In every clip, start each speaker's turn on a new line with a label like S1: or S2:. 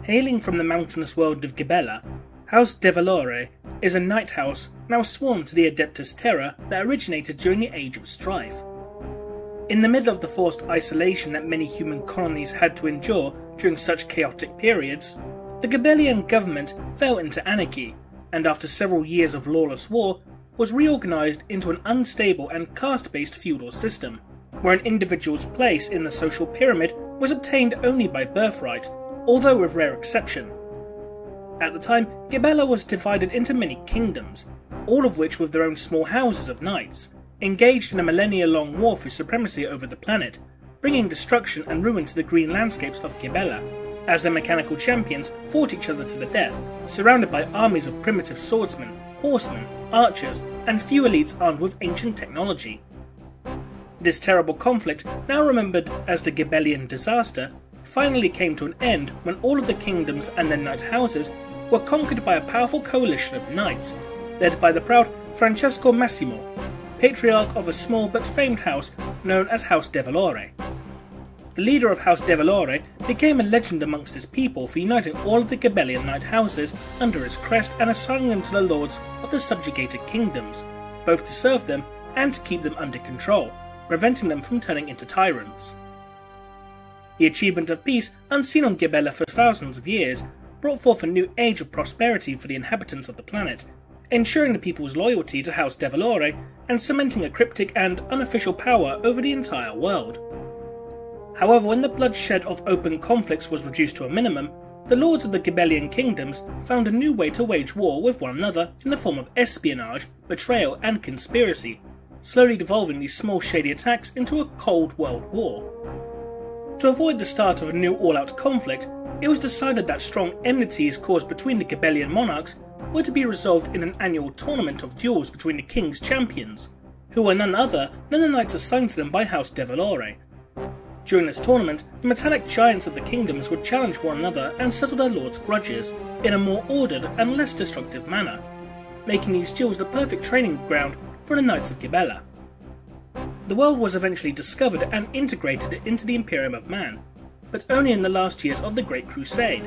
S1: Hailing from the mountainous world of Gibella, House DeValore is a night house now sworn to the Adeptus Terra that originated during the Age of Strife. In the middle of the forced isolation that many human colonies had to endure during such chaotic periods, the Gibellian government fell into anarchy, and after several years of lawless war, was reorganised into an unstable and caste-based feudal system, where an individual's place in the social pyramid was obtained only by birthright, although with rare exception. At the time, Gibella was divided into many kingdoms, all of which with their own small houses of knights, engaged in a millennia-long war for supremacy over the planet, bringing destruction and ruin to the green landscapes of Gibella, as their mechanical champions fought each other to the death, surrounded by armies of primitive swordsmen, horsemen, archers, and few elites armed with ancient technology. This terrible conflict, now remembered as the Gibellian disaster, finally came to an end when all of the kingdoms and their knight houses were conquered by a powerful coalition of knights, led by the proud Francesco Massimo, patriarch of a small but famed house known as House DeValore. The leader of House DeValore became a legend amongst his people for uniting all of the Gibellian knight houses under his crest and assigning them to the lords of the subjugated kingdoms, both to serve them and to keep them under control, preventing them from turning into tyrants. The achievement of peace, unseen on Gibella for thousands of years, brought forth a new age of prosperity for the inhabitants of the planet, ensuring the people's loyalty to House DeValore and cementing a cryptic and unofficial power over the entire world. However, when the bloodshed of open conflicts was reduced to a minimum, the lords of the Gibellian kingdoms found a new way to wage war with one another in the form of espionage, betrayal and conspiracy, slowly devolving these small shady attacks into a Cold World War. To avoid the start of a new all-out conflict, it was decided that strong enmities caused between the Gibellian monarchs were to be resolved in an annual tournament of duels between the king's champions, who were none other than the knights assigned to them by House DeValore. During this tournament, the metallic giants of the kingdoms would challenge one another and settle their lords' grudges in a more ordered and less destructive manner, making these duels the perfect training ground for the Knights of Gibella. The world was eventually discovered and integrated into the Imperium of Man, but only in the last years of the Great Crusade,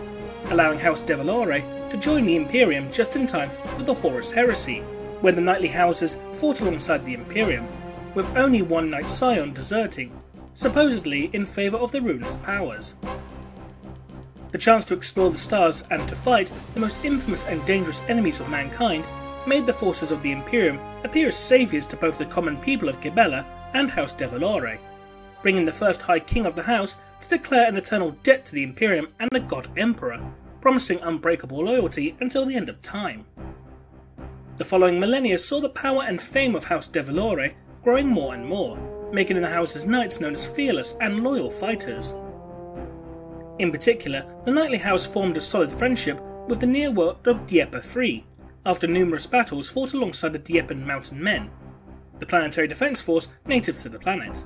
S1: allowing House DeValore to join the Imperium just in time for the Horus Heresy, when the knightly houses fought alongside the Imperium, with only one knight scion deserting, supposedly in favour of the ruinous powers. The chance to explore the stars and to fight the most infamous and dangerous enemies of mankind made the forces of the Imperium appear as saviours to both the common people of Gibella and House DeValore, bringing the first High King of the house to declare an eternal debt to the Imperium and the God Emperor, promising unbreakable loyalty until the end of time. The following millennia saw the power and fame of House DeValore growing more and more, making the house's knights known as fearless and loyal fighters. In particular, the knightly house formed a solid friendship with the near world of Dieppe III, after numerous battles fought alongside the Diepan mountain men, the planetary defence force native to the planet.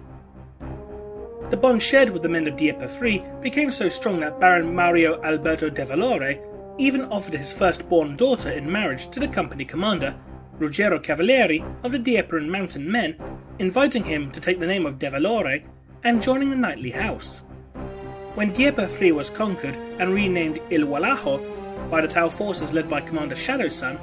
S1: The bond shared with the men of Dieppe III became so strong that Baron Mario Alberto DeValore even offered his firstborn daughter in marriage to the company commander, Ruggero Cavalieri of the Diepan mountain men, inviting him to take the name of DeValore and joining the knightly house. When Dieppe III was conquered and renamed Il Walajo by the Tau forces led by Commander Shadowsun,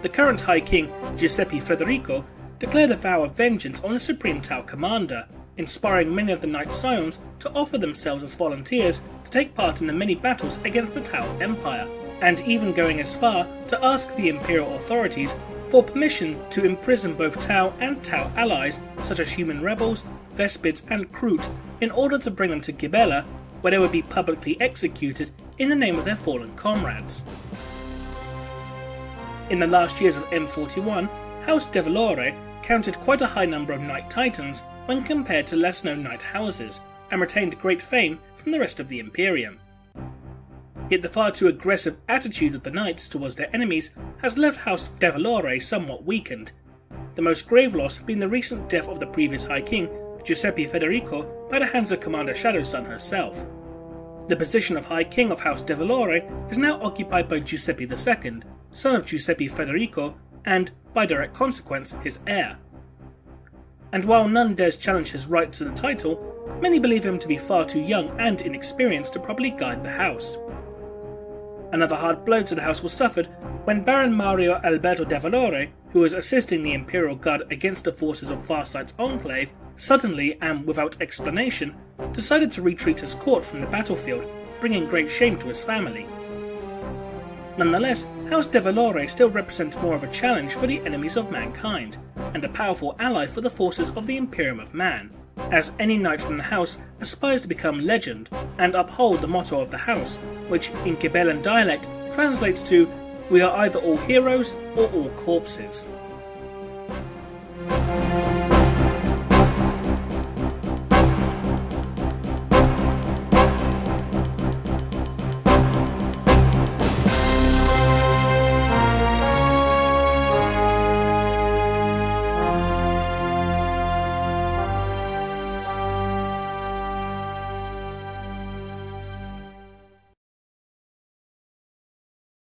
S1: the current High King, Giuseppe Federico, declared a vow of vengeance on the Supreme Tau Commander, inspiring many of the Knight Scions to offer themselves as volunteers to take part in the many battles against the Tau Empire, and even going as far to ask the Imperial authorities for permission to imprison both Tau and Tau allies such as human rebels, Vespids and Kroot in order to bring them to Gibella, where they would be publicly executed in the name of their fallen comrades. In the last years of M41, House DeValore counted quite a high number of Knight Titans when compared to less known Knight houses, and retained great fame from the rest of the Imperium. Yet the far too aggressive attitude of the Knights towards their enemies has left House DeValore somewhat weakened, the most grave loss being the recent death of the previous High King, Giuseppe Federico, by the hands of Commander Shadowsun herself. The position of High King of House DeValore is now occupied by Giuseppe II, son of Giuseppe Federico, and, by direct consequence, his heir. And while none dares challenge his right to the title, many believe him to be far too young and inexperienced to properly guide the house. Another hard blow to the house was suffered when Baron Mario Alberto DeValore, who was assisting the Imperial Guard against the forces of Farsight's Enclave, suddenly and without explanation decided to retreat his court from the battlefield, bringing great shame to his family. Nonetheless, House DeValore still represents more of a challenge for the enemies of mankind, and a powerful ally for the forces of the Imperium of Man, as any knight from the house aspires to become legend and uphold the motto of the house, which in Gibellan dialect translates to "We are either all heroes or all corpses."